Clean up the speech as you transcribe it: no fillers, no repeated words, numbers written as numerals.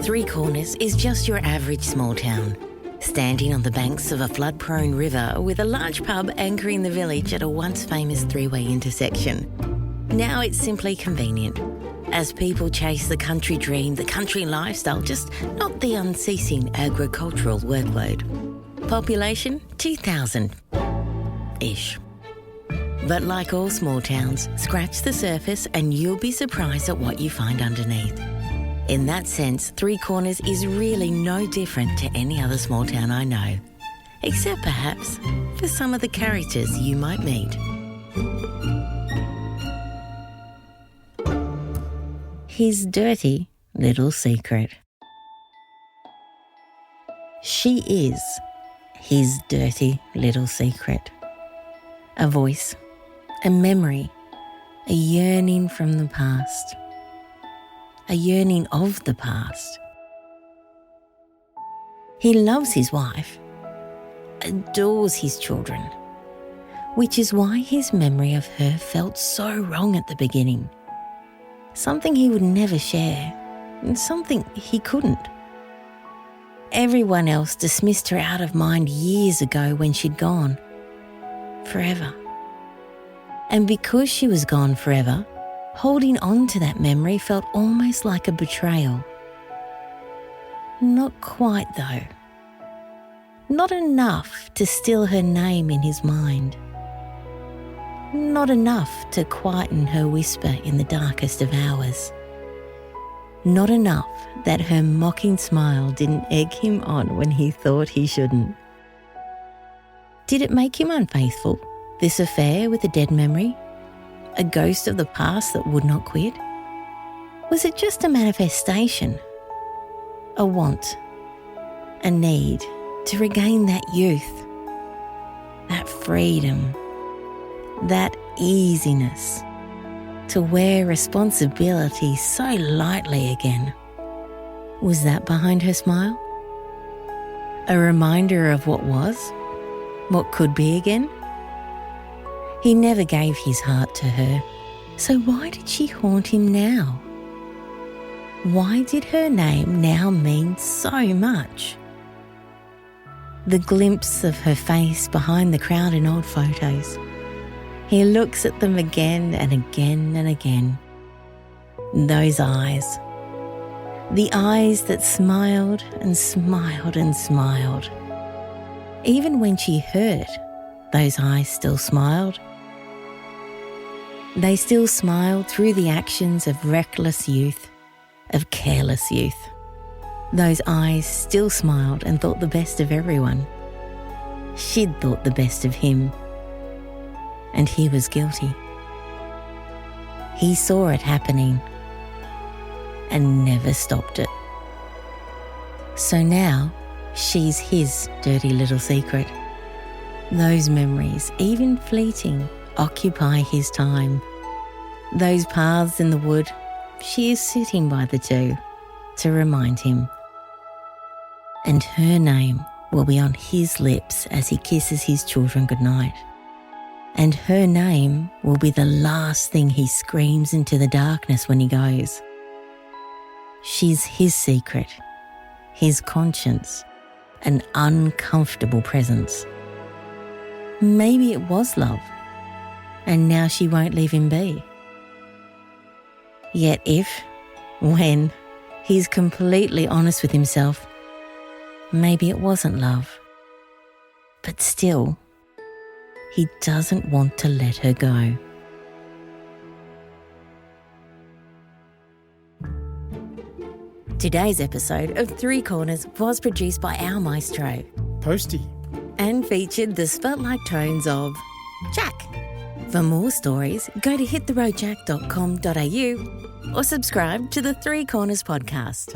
Three Corners is just your average small town, standing on the banks of a flood-prone river with a large pub anchoring the village at a once famous three-way intersection. Now it's simply convenient, as people chase the country dream, the country lifestyle, just not the unceasing agricultural workload. Population 2,000-ish. But like all small towns, scratch the surface and you'll be surprised at what you find underneath. In that sense, Three Corners is really no different to any other small town I know, except perhaps for some of the characters you might meet. His dirty little secret. She is his dirty little secret. A voice, a memory, a yearning from the past. A yearning of the past. He loves his wife, adores his children, which is why his memory of her felt so wrong at the beginning. Something he would never share, and something he couldn't. Everyone else dismissed her out of mind years ago when she'd gone. Forever. And because she was gone forever, holding on to that memory felt almost like a betrayal. Not quite, though. Not enough to still her name in his mind. Not enough to quieten her whisper in the darkest of hours. Not enough that her mocking smile didn't egg him on when he thought he shouldn't. Did it make him unfaithful, this affair with a dead memory? A ghost of the past that would not quit? Was it just a manifestation? A want? A need to regain that youth? That freedom? That easiness? To wear responsibility so lightly again? Was that behind her smile? A reminder of what was? What could be again? He never gave his heart to her, so why did she haunt him now? Why did her name now mean so much? The glimpse of her face behind the crowd in old photos. He looks at them again and again and again. Those eyes. The eyes that smiled and smiled and smiled. Even when she hurt, those eyes still smiled. They still smiled through the actions of reckless youth, of careless youth. Those eyes still smiled and thought the best of everyone. She'd thought the best of him. And he was guilty. He saw it happening and never stopped it. So now she's his dirty little secret. Those memories, even fleeting, occupy his time. Those paths in the wood, she is sitting by the two to remind him. And her name will be on his lips as he kisses his children goodnight. And her name will be the last thing he screams into the darkness when he goes. She's his secret, his conscience, an uncomfortable presence. Maybe it was love, and now she won't leave him be. Yet if, when, he's completely honest with himself, maybe it wasn't love. But still, he doesn't want to let her go. Today's episode of Three Corners was produced by our maestro, Posty, and featured the spotlight tones of Jack. For more stories, go to hittheroadjack.com.au or subscribe to the Three Corners podcast.